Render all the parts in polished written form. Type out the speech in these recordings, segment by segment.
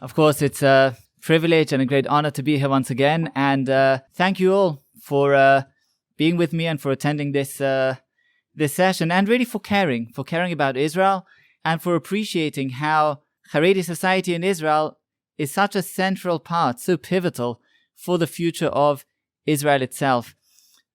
Of course, it's a privilege and a great honor to be here once again. And thank you all for being with me and for attending this session, and really for caring about Israel and for appreciating how Haredi society in Israel is such a central part, so pivotal for the future of Israel itself.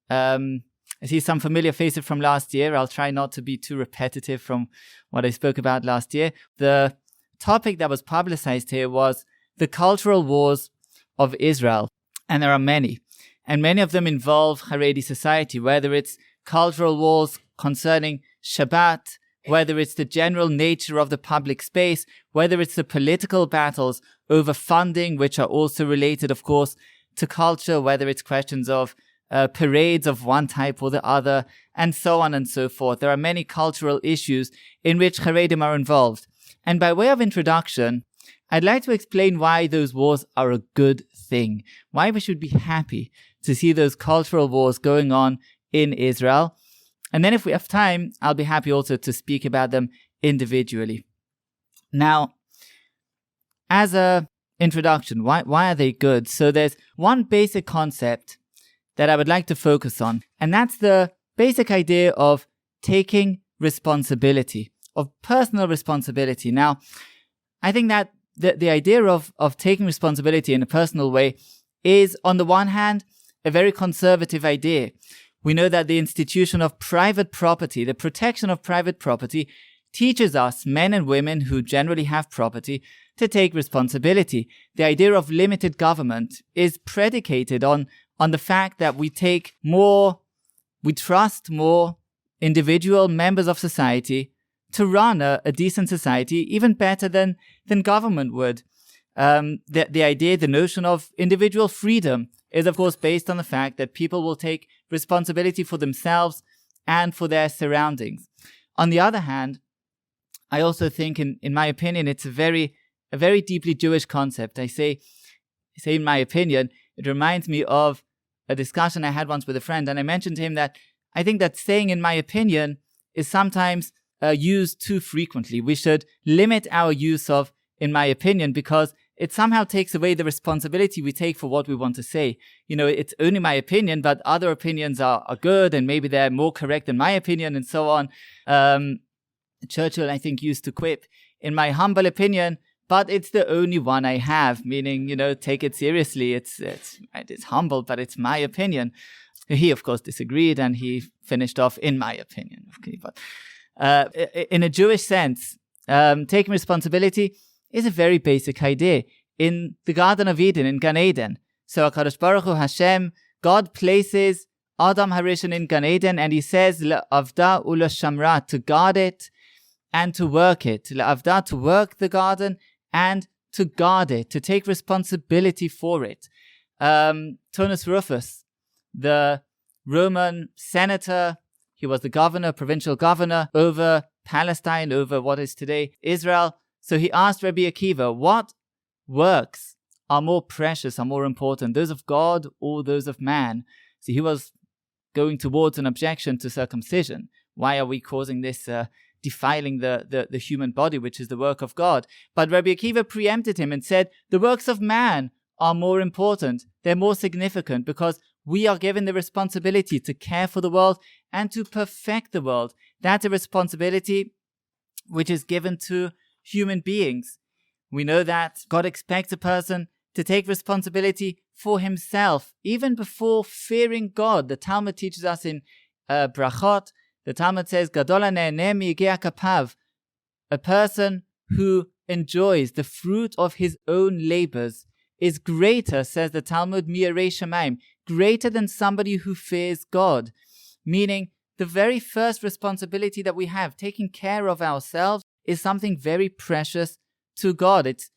I see some familiar faces from last year. I'll try not to be too repetitive from what I spoke about last year. The topic that was publicized here was the cultural wars of Israel. And there are many. And many of them involve Haredi society, whether it's cultural wars concerning Shabbat, whether it's the general nature of the public space, whether it's the political battles over funding, which are also related, of course, to culture, whether it's questions of parades of one type or the other, and so on and so forth. There are many cultural issues in which Haredim are involved. And by way of introduction, I'd like to explain why those wars are a good thing, why we should be happy to see those cultural wars going on in Israel. And then if we have time, I'll be happy also to speak about them individually. Now, as a introduction, why are they good? So there's one basic concept that I would like to focus on, and that's the basic idea of taking responsibility, of personal responsibility. Now, I think that the idea of taking responsibility in a personal way is, on the one hand, a very conservative idea. We know that the institution of private property, the protection of private property, teaches us, men and women who generally have property, to take responsibility. The idea of limited government is predicated on the fact that we trust more individual members of society to run a decent society, even better than government would. The idea, the notion of individual freedom is, of course, based on the fact that people will take responsibility for themselves and for their surroundings. On the other hand, I also think, in my opinion, it's a very deeply Jewish concept. I say in my opinion, it reminds me of a discussion I had once with a friend, and I mentioned to him that I think that saying "in my opinion" is sometimes used too frequently. We should limit our use of "in my opinion" because it somehow takes away the responsibility we take for what we want to say. It's only my opinion, but other opinions are good, and maybe they're more correct than my opinion, and so on. Churchill, I think, used to quip, "In my humble opinion, but it's the only one I have," meaning, take it seriously. It's humble, but it's my opinion. He, of course, disagreed, and he finished off, "in my opinion." Okay, but in a Jewish sense, taking responsibility is a very basic idea. In the Garden of Eden, in Gan Eden, so HaKadosh Baruch Hu, Hashem, God places Adam Harishon in Gan Eden, and he says, "Le'avda u'le'shamra," to guard it and to work it. Le'avda, to work the garden, and to guard it, to take responsibility for it. Tonus Rufus, the Roman senator, he was the governor, provincial governor over Palestine, over what is today Israel. So he asked Rabbi Akiva, what works are more precious, are more important, those of God or those of man? So he was going towards an objection to circumcision. Why are we causing this defiling the human body, which is the work of God? But Rabbi Akiva preempted him and said, the works of man are more important. They're more significant because we are given the responsibility to care for the world and to perfect the world. That's a responsibility which is given to human beings. We know that God expects a person to take responsibility for himself, even before fearing God. The Talmud teaches us in Brachot, the Talmud says, Gadol ha'ne'eneh mi'yigei kapav, a person who enjoys the fruit of his own labors is greater, says the Talmud, mi'yirei shamayim, greater than somebody who fears God. Meaning, the very first responsibility that we have, taking care of ourselves, is something very precious to God. It's,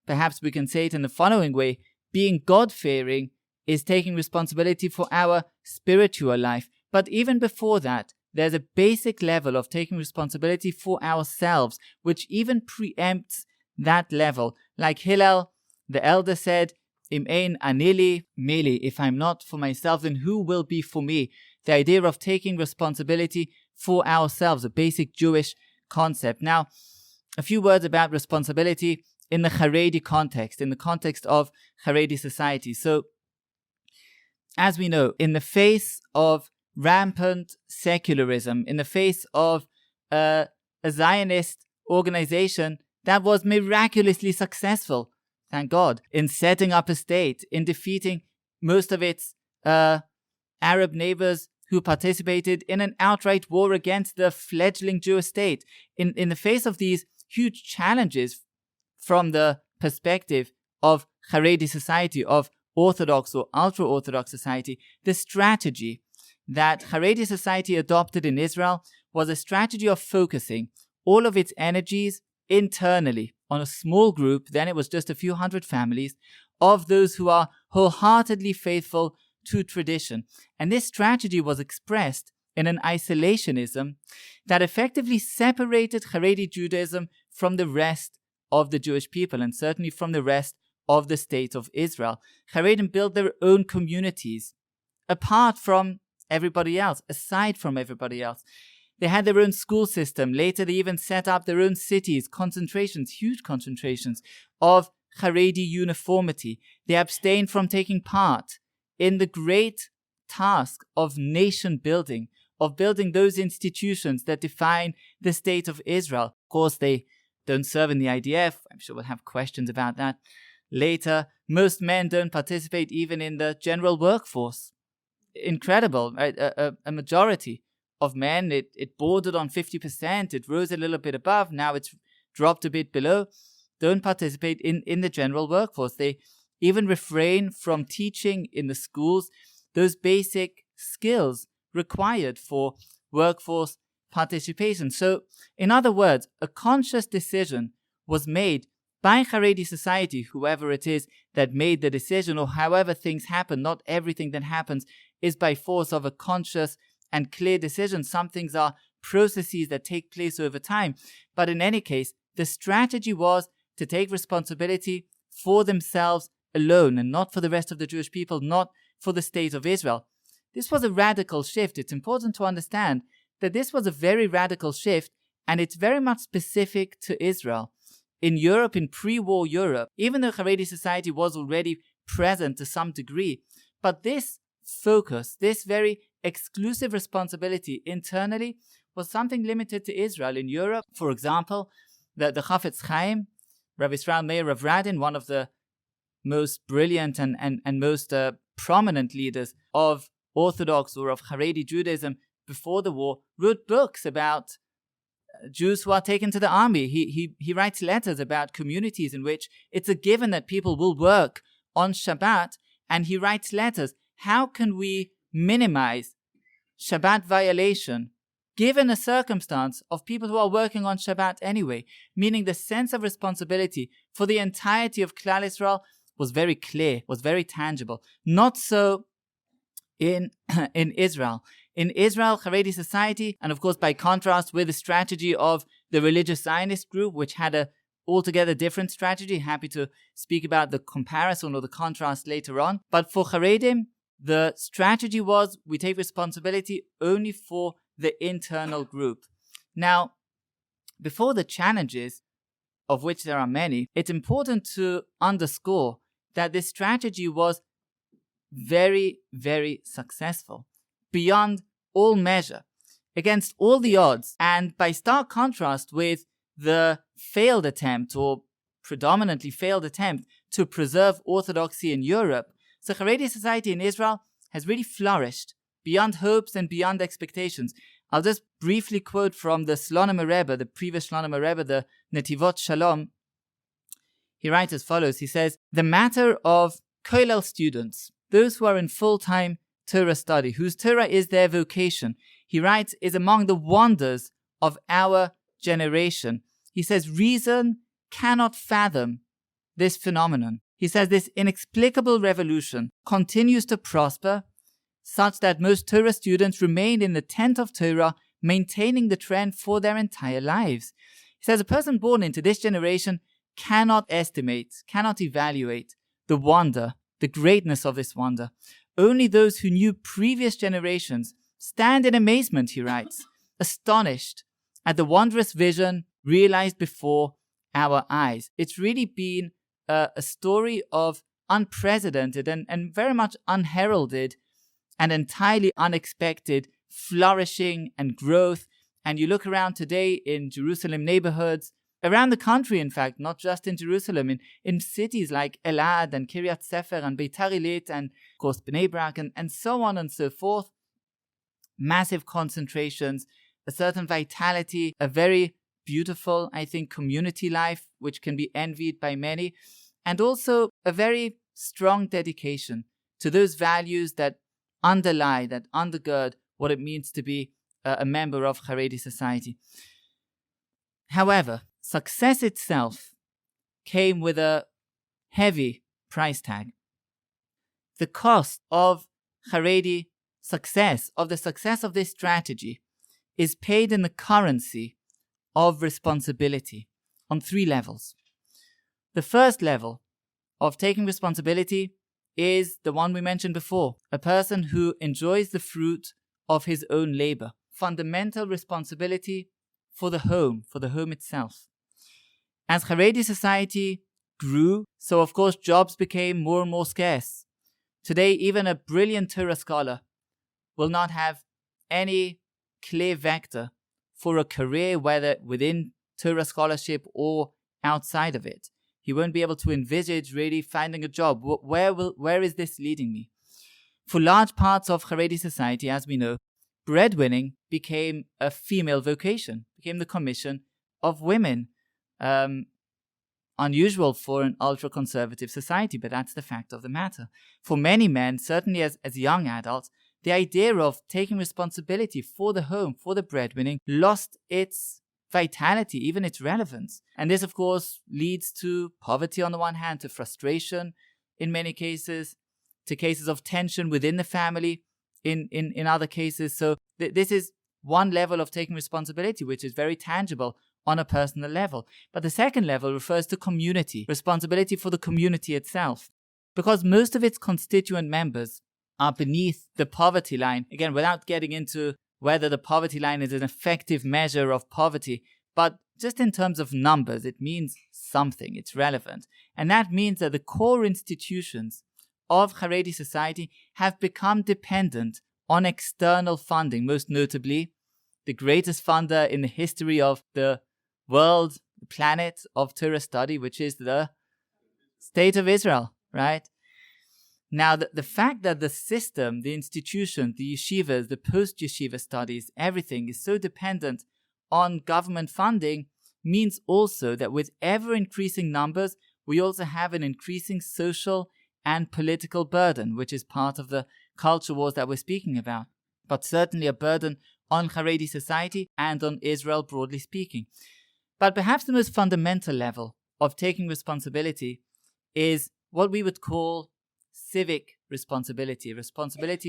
perhaps we can say it in the following way, being God-fearing is taking responsibility for our spiritual life. But even before that, there's a basic level of taking responsibility for ourselves, which even preempts that level. Like Hillel, the elder, said, Im ein anili mili, if I'm not for myself, then who will be for me? The idea of taking responsibility for ourselves, a basic Jewish concept. Now, a few words about responsibility in the Haredi context, in the context of Haredi society. So, as we know, in the face of rampant secularism, in the face of a Zionist organization that was miraculously successful, thank God, in setting up a state, in defeating most of its Arab neighbors who participated in an outright war against the fledgling Jewish state. In the face of these huge challenges from the perspective of Haredi society, of Orthodox or ultra-Orthodox society, the strategy that Haredi society adopted in Israel was a strategy of focusing all of its energies internally on a small group, then it was just a few hundred families, of those who are wholeheartedly faithful to tradition. And this strategy was expressed in an isolationism that effectively separated Haredi Judaism from the rest of the Jewish people, and certainly from the rest of the state of Israel. Haredim built their own communities apart from everybody else, aside from everybody else. They had their own school system. Later, they even set up their own cities, concentrations, huge concentrations of Haredi uniformity. They abstained from taking part in the great task of nation building, of building those institutions that define the state of Israel. Of course, they don't serve in the IDF. I'm sure we'll have questions about that later. Most men don't participate even in the general workforce. Incredible, right? A majority of men, it bordered on 50%. It rose a little bit above. Now it's dropped a bit below. Don't participate in the general workforce. They even refrain from teaching in the schools those basic skills required for workforce participation. So, in other words, a conscious decision was made by Haredi society, whoever it is that made the decision, or however things happen. Not everything that happens is by force of a conscious and clear decision. Some things are processes that take place over time. But in any case, the strategy was to take responsibility for themselves alone and not for the rest of the Jewish people, not for the state of Israel. This was a radical shift. It's important to understand that this was a very radical shift, and it's very much specific to Israel. In Europe, in pre-war Europe, even though Haredi society was already present to some degree, but this focus, this very exclusive responsibility internally was something limited to Israel. In Europe, for example, the Chafetz Chaim, Rabbi Israel Meir of Radin, one of the most brilliant and most prominent leaders of Orthodox or of Haredi Judaism before the war, wrote books about Jews who are taken to the army. He writes letters about communities in which it's a given that people will work on Shabbat, and he writes letters. How can we minimize Shabbat violation given a circumstance of people who are working on Shabbat anyway? Meaning the sense of responsibility for the entirety of Klal Israel was very clear, was very tangible. Not so in Israel. In Israel, Haredi society, and of course by contrast with the strategy of the religious Zionist group, which had a altogether different strategy. Happy to speak about the comparison or the contrast later on. But for Haredim, the strategy was we take responsibility only for the internal group. Now, before the challenges, of which there are many, it's important to underscore that this strategy was very, very successful, beyond all measure, against all the odds, and by stark contrast with the failed attempt, or predominantly failed attempt, to preserve orthodoxy in Europe. So Haredi society in Israel has really flourished beyond hopes and beyond expectations. I'll just briefly quote from the Slonim Rebbe, the previous Slonim Rebbe, the Netivot Shalom. He writes as follows. He says, the matter of Kollel students, those who are in full-time Torah study, whose Torah is their vocation, he writes, is among the wonders of our generation. He says, reason cannot fathom this phenomenon. He says, this inexplicable revolution continues to prosper such that most Torah students remain in the tent of Torah, maintaining the trend for their entire lives. He says, a person born into this generation cannot estimate, cannot evaluate the wonder, the greatness of this wonder. Only those who knew previous generations stand in amazement, he writes, astonished at the wondrous vision realized before our eyes. It's really been a story of unprecedented and very much unheralded and entirely unexpected flourishing and growth. And you look around today in Jerusalem neighborhoods, around the country, in fact, not just in Jerusalem, in cities like Elad and Kiryat Sefer and Beitar Illit and, of course, Bnei Brak and so on and so forth. Massive concentrations, a certain vitality, a very beautiful, I think, community life, which can be envied by many, and also a very strong dedication to those values that underlie, that undergird what it means to be a member of Haredi society. However, success itself came with a heavy price tag. The cost of Haredi success, of the success of this strategy, is paid in the currency of responsibility on 3 levels. The first level of taking responsibility is the one we mentioned before, a person who enjoys the fruit of his own labor, fundamental responsibility for the home itself. As Haredi society grew, so of course jobs became more and more scarce. Today, even a brilliant Torah scholar will not have any clear vector for a career, whether within Torah scholarship or outside of it. He won't be able to envisage really finding a job. Where is this leading me? For large parts of Haredi society, as we know, breadwinning became a female vocation, became the commission of women. Unusual for an ultra-conservative society, but that's the fact of the matter. For many men, certainly as young adults, the idea of taking responsibility for the home, for the breadwinning, lost its vitality, even its relevance. And this, of course, leads to poverty on the one hand, to frustration in many cases, to cases of tension within the family in other cases. So this is one level of taking responsibility, which is very tangible on a personal level. But the second level refers to community, responsibility for the community itself. Because most of its constituent members are beneath the poverty line. Again, without getting into whether the poverty line is an effective measure of poverty, but just in terms of numbers, it means something, it's relevant. And that means that the core institutions of Haredi society have become dependent on external funding, most notably the greatest funder in the history of the world, the planet of Torah study, which is the State of Israel, right? Now, the fact that the system, the institution, the yeshivas, the post-yeshiva studies, everything is so dependent on government funding means also that with ever-increasing numbers, we also have an increasing social and political burden, which is part of the culture wars that we're speaking about, but certainly a burden on Haredi society and on Israel broadly speaking. But perhaps the most fundamental level of taking responsibility is what we would call civic responsibility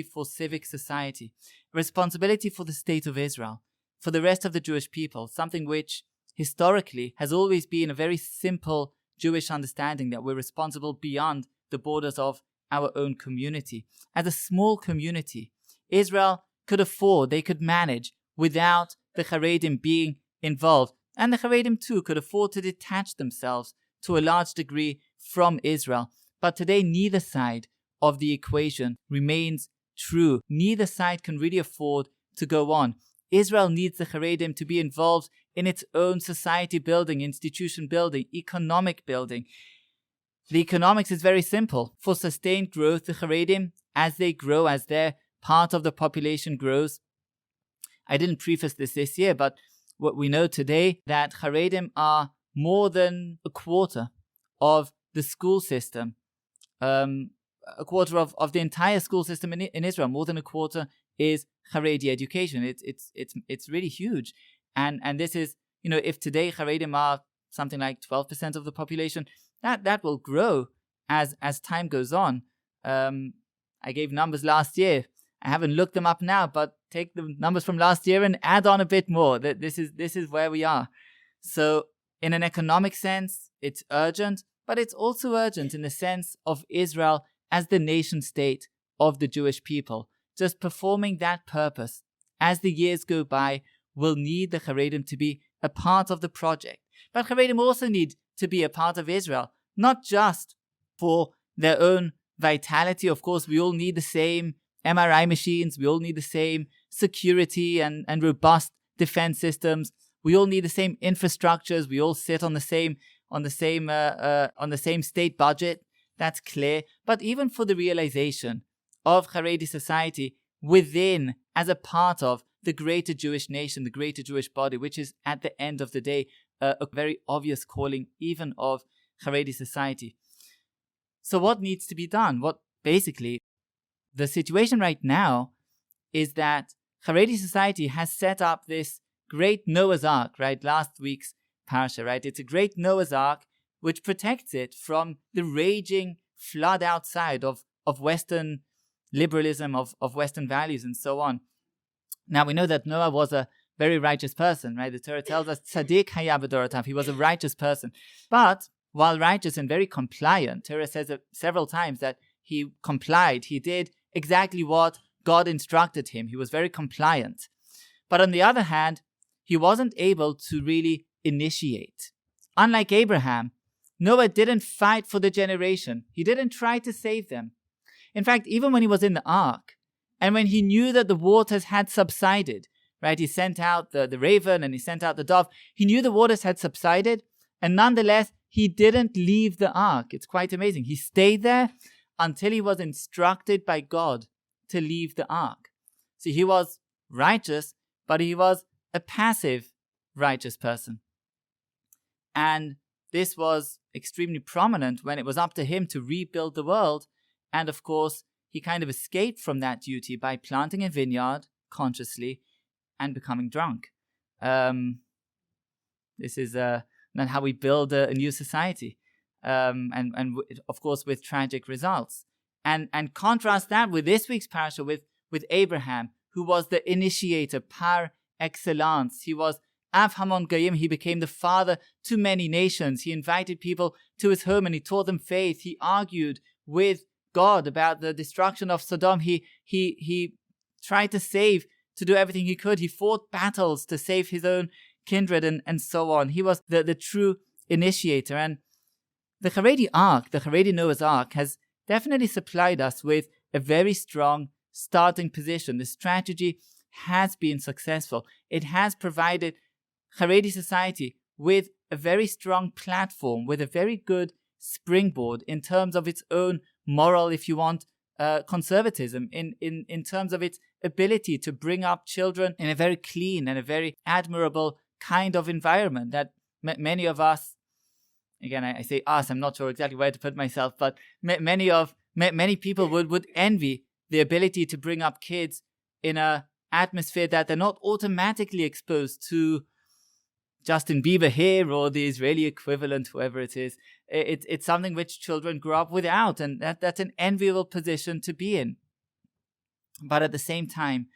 for civic society, responsibility for the State of Israel, for the rest of the Jewish people, something which historically has always been a very simple Jewish understanding that we're responsible beyond the borders of our own community. As a small community, Israel they could manage without the Haredim being involved. And the Haredim too could afford to detach themselves to a large degree from Israel. But today, neither side of the equation remains true. Neither side can really afford to go on. Israel needs the Haredim to be involved in its own society building, institution building, economic building. The economics is very simple. For sustained growth, the Haredim, as they grow, as their part of the population grows, I didn't preface this year, but what we know today, that Haredim are more than a quarter of the school system, a quarter of the entire school system in Israel. More than a quarter is Haredi education. It's really huge, and this is, if today Haredim are something like 12% of the population, that will grow as time goes on. I gave numbers last year. I haven't looked them up now, but take the numbers from last year and add on a bit more. This is where we are. So in an economic sense, it's urgent, but it's also urgent in the sense of Israel as the nation state of the Jewish people. Just performing that purpose as the years go by will need the Haredim to be a part of the project. But Haredim also need to be a part of Israel, not just for their own vitality. Of course, we all need the same MRI machines. We all need the same security and robust defense systems. We all need the same infrastructures. We all sit on the same state budget. That's clear. But even for the realization of Haredi society within, as a part of the greater Jewish nation, the greater Jewish body, which is at the end of the day a very obvious calling even of Haredi society. So what needs to be done? What basically the situation right now is that Haredi society has set up this great Noah's Ark, right? Last week's parasha, right? It's a great Noah's Ark which protects it from the raging flood outside of Western liberalism, of Western values, and so on. Now, we know that Noah was a very righteous person, right? The Torah tells us, Tzarich Iyun, he was a righteous person. But while righteous and very compliant, Torah says several times that he complied. He did exactly what God instructed him. He was very compliant. But on the other hand, he wasn't able to really initiate. Unlike Abraham, Noah didn't fight for the generation. He didn't try to save them. In fact, even when he was in the ark, and when he knew that the waters had subsided, right? He sent out the raven and he sent out the dove. He knew the waters had subsided, and nonetheless, he didn't leave the ark. It's quite amazing. He stayed there until he was instructed by God to leave the ark. So he was righteous, but he was a passive righteous person. And this was extremely prominent when it was up to him to rebuild the world. And of course, he kind of escaped from that duty by planting a vineyard consciously and becoming drunk. This is not how we build a new society. And of course, with tragic results. And contrast that with this week's parasha with Abraham, who was the initiator par excellence. He was Av Hamon Goyim. He became the father to many nations. He invited people to his home and he taught them faith. He argued with God about the destruction of Sodom. He tried to do everything he could. He fought battles to save his own kindred and so on. He was the true initiator. And the Haredi Ark, the Haredi Noah's Ark, has definitely supplied us with a very strong starting position. The strategy has been successful. It has provided Haredi society with a very strong platform, with a very good springboard in terms of its own moral, if you want, conservatism, in terms of its ability to bring up children in a very clean and a very admirable kind of environment that many of us, again, I say us, I'm not sure exactly where to put myself, but many people would envy the ability to bring up kids in an atmosphere that they're not automatically exposed to Justin Bieber here or the Israeli equivalent, whoever it is. It's something which children grow up without, and that's an enviable position to be in. But at the same time,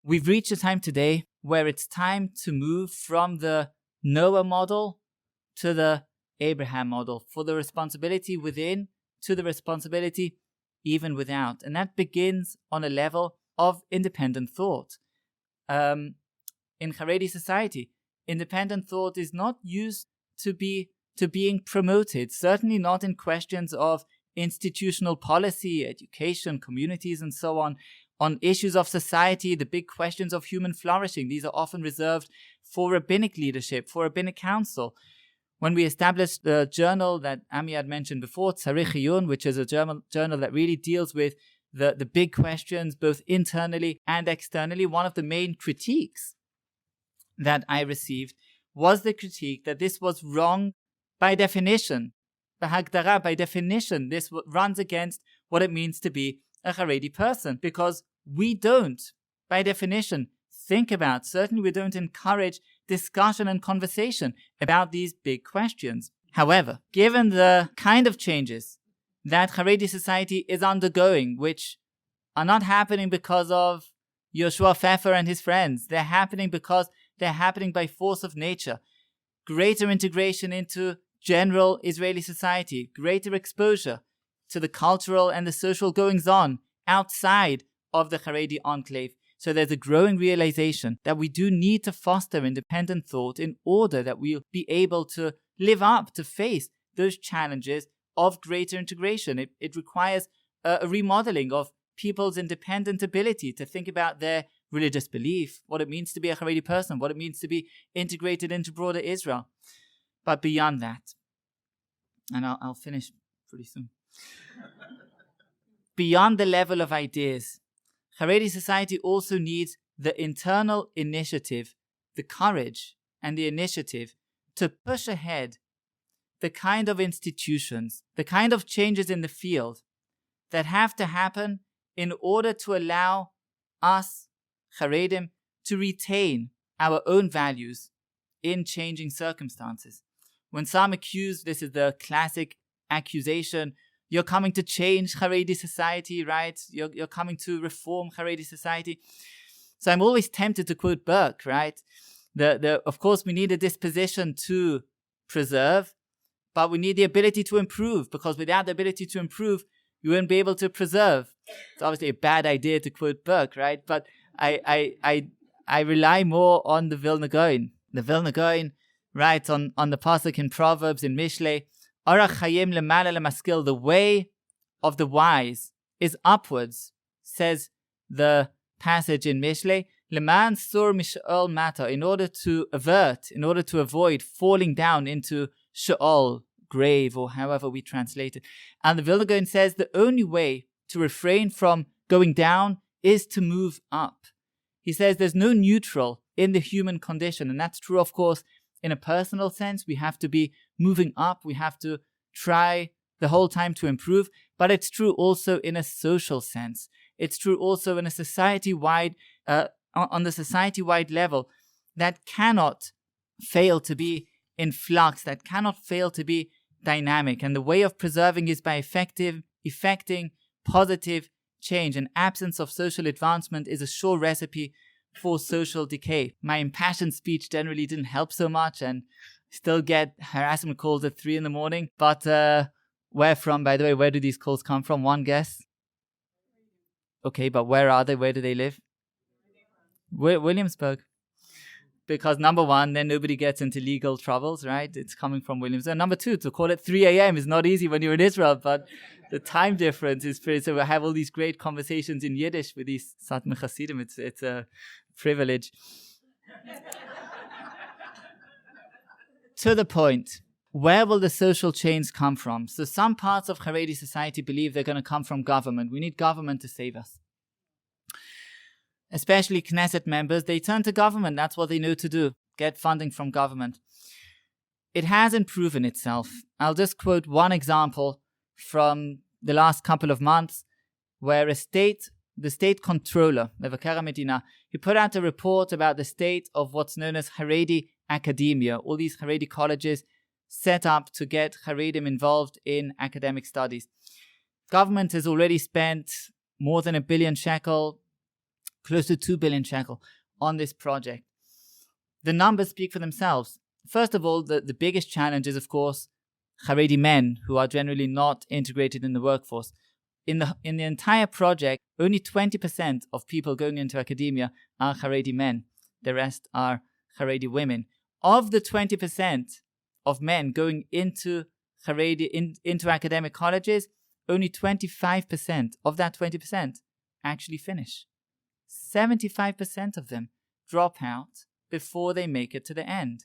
we've reached a time today where it's time to move from the Noah model to the Abraham model, for the responsibility within to the responsibility even without. And that begins on a level of independent thought. In Haredi society, independent thought is not used to being promoted, certainly not in questions of institutional policy, education, communities, and so on. On issues of society, the big questions of human flourishing, these are often reserved for rabbinic leadership, for rabbinic council. When we established the journal that Ami had mentioned before, Tzarich Iyun, which is a journal that really deals with the big questions, both internally and externally, one of the main critiques that I received was the critique that this was wrong by definition. By definition, this runs against what it means to be a Haredi person, because we don't, by definition, certainly we don't encourage discussion and conversation about these big questions. However, given the kind of changes that Haredi society is undergoing, which are not happening because of Yehoshua Pfeffer and his friends, they're happening because they're happening by force of nature. Greater integration into general Israeli society, greater exposure to the cultural and the social goings-on outside of the Haredi enclave. So there's a growing realization that we do need to foster independent thought in order that we'll be able to live up to face those challenges of greater integration. It requires a remodeling of people's independent ability to think about their religious belief, what it means to be a Haredi person, what it means to be integrated into broader Israel. But beyond that, and I'll finish pretty soon. Beyond the level of ideas, Haredi society also needs the internal initiative, the courage and the initiative to push ahead the kind of institutions, the kind of changes in the field that have to happen in order to allow us, Haredim, to retain our own values in changing circumstances. When some accuse, this is the classic accusation, you're coming to change Haredi society, right? You're coming to reform Haredi society. So I'm always tempted to quote Burke, right? Of course, we need a disposition to preserve, but we need the ability to improve, because without the ability to improve, you won't be able to preserve. It's obviously a bad idea to quote Burke, right? But I rely more on the Vilna Gaon. The Vilna Gaon writes on the pasuk in Proverbs in Mishlei, Orach Chayim lemala lemaskil, the way of the wise is upwards, says the passage in Mishlei, leman sur mish'ol mata, in order to avoid falling down into Sheol, grave, or however we translate it. And the Vilna Gaon says the only way to refrain from going down is to move up. He says there's no neutral in the human condition, and that's true, of course, in a personal sense. We have to be moving up. We have to try the whole time to improve, but it's true also in a social sense. It's true also in a society-wide, on the society-wide level, that cannot fail to be in flux, that cannot fail to be dynamic. And the way of preserving is by effecting positive change. An absence of social advancement is a sure recipe for social decay. My impassioned speech generally didn't help so much, and still get harassment calls at 3 a.m. But where from, by the way? Where do these calls come from? One guess? Okay, but where are they? Where do they live? Williamsburg. Because number one, then nobody gets into legal troubles, right? It's coming from Williamsburg. Number two, to call it 3 a.m. is not easy when you're in Israel, but the time difference is pretty. So I have all these great conversations in Yiddish with these Satmar Hasidim. It's a privilege. To the point, where will the social change come from? So some parts of Haredi society believe they're going to come from government. We need government to save us. Especially Knesset members, they turn to government. That's what they know to do, get funding from government. It hasn't proven itself. I'll just quote one example from the last couple of months, where the state controller, Mevaker HaMedina, he put out a report about the state of what's known as Haredi academia, all these Haredi colleges set up to get Haredim involved in academic studies. Government has already spent more than 1 billion shekel, close to 2 billion shekel on this project. The numbers speak for themselves. First of all, the biggest challenge is, of course, Haredi men who are generally not integrated in the workforce. In the entire project, only 20% of people going into academia are Haredi men. The rest are Haredi women. Of the 20% of men going into into academic colleges, only 25% of that 20% actually finish. 75% of them drop out before they make it to the end.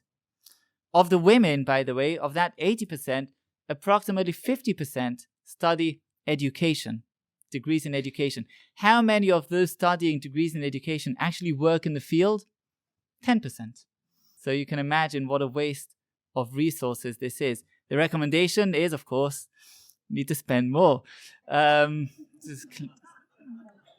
Of the women, by the way, of that 80%, approximately 50% study education, degrees in education. How many of those studying degrees in education actually work in the field? 10%. So you can imagine what a waste of resources this is. The recommendation is, of course, need to spend more.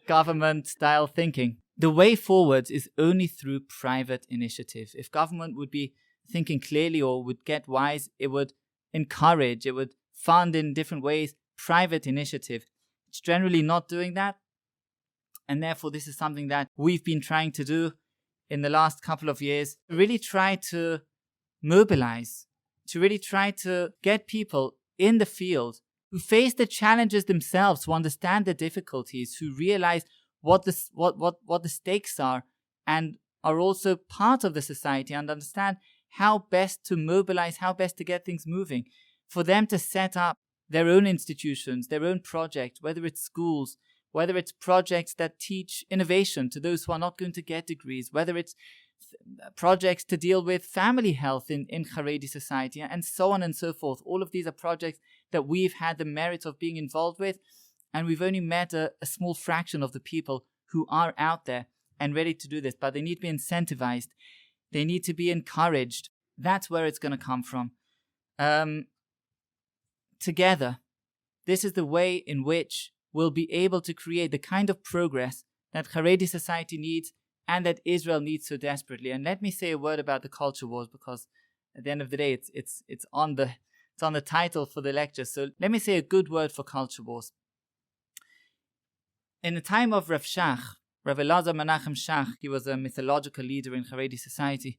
Government-style thinking. The way forward is only through private initiative. If government would be thinking clearly or would get wise, it would encourage, it would fund in different ways private initiative. It's generally not doing that. And therefore, this is something that we've been trying to do in the last couple of years. Really try to mobilize, to really try to get people in the field who face the challenges themselves, who understand the difficulties, who realize what the stakes are, and are also part of the society, and understand how best to mobilize, how best to get things moving, for them to set up their own institutions, their own projects, whether it's schools, whether it's projects that teach innovation to those who are not going to get degrees, whether it's projects to deal with family health in Haredi society, and so on and so forth. All of these are projects that we've had the merit of being involved with, and we've only met a small fraction of the people who are out there and ready to do this, but they need to be incentivized. They need to be encouraged. That's where it's going to come from. Together, this is the way in which we'll be able to create the kind of progress that Haredi society needs and that Israel needs so desperately. And let me say a word about the culture wars, because at the end of the day, it's on the title for the lecture. So let me say a good word for culture wars. In the time of Rav Shach, Rav Elazar Menachem Shach, he was a mythological leader in Haredi society.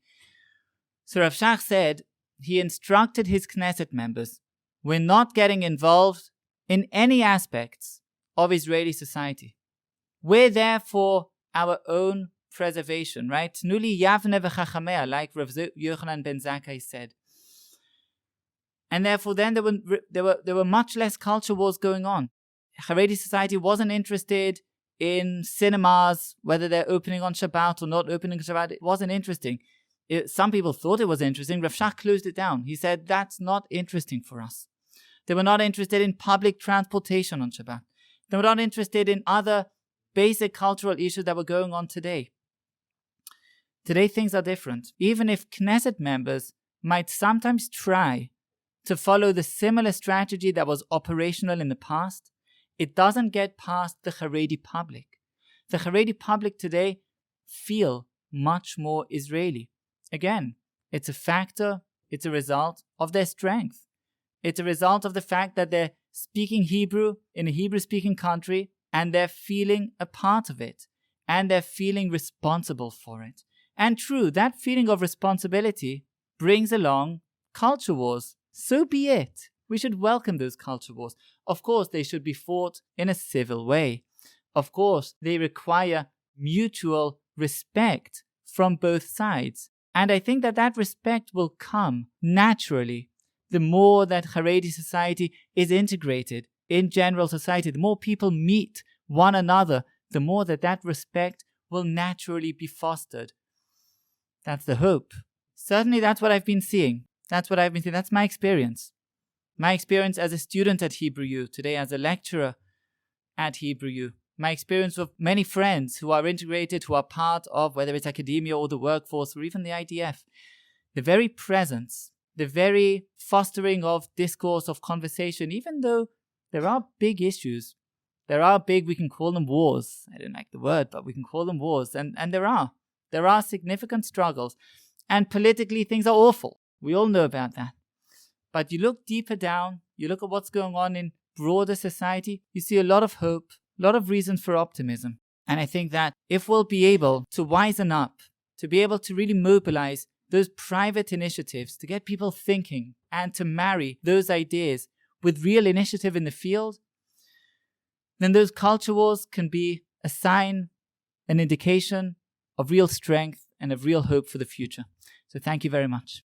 So Rav Shach said he instructed his Knesset members, we're not getting involved in any aspects of Israeli society. We're there for our own preservation, right? Nuli Yavne v'chachamea, like Rav Yochanan ben Zakkai said. And therefore then there were much less culture wars going on. Haredi society wasn't interested in cinemas, whether they're opening on Shabbat or not opening on Shabbat. It wasn't interesting. Some people thought it was interesting. Rav Shach closed it down. He said, that's not interesting for us. They were not interested in public transportation on Shabbat. They were not interested in other basic cultural issues that were going on today. Today things are different. Even if Knesset members might sometimes try to follow the similar strategy that was operational in the past, it doesn't get past the Haredi public. The Haredi public today feel much more Israeli. Again, it's a factor, it's a result of their strength. It's a result of the fact that they're speaking Hebrew in a Hebrew-speaking country, and they're feeling a part of it, and they're feeling responsible for it. And true, that feeling of responsibility brings along culture wars. So be it. We should welcome those culture wars. Of course, they should be fought in a civil way. Of course, they require mutual respect from both sides. And I think that respect will come naturally the more that Haredi society is integrated in general society. The more people meet one another, the more that respect will naturally be fostered. That's the hope. Certainly that's what I've been seeing. That's my experience. My experience as a student at Hebrew U, today as a lecturer at Hebrew U. My experience with many friends who are integrated, who are part of, whether it's academia or the workforce or even the IDF. The very presence, the very fostering of discourse, of conversation, even though there are big issues. We can call them wars. I don't like the word, but we can call them wars. And there are significant struggles. And politically, things are awful. We all know about that. But you look deeper down, you look at what's going on in broader society, you see a lot of hope, a lot of reason for optimism. And I think that if we'll be able to wisen up, to be able to really mobilize those private initiatives, to get people thinking and to marry those ideas with real initiative in the field, then those culture wars can be a sign, an indication of real strength and of real hope for the future. So thank you very much.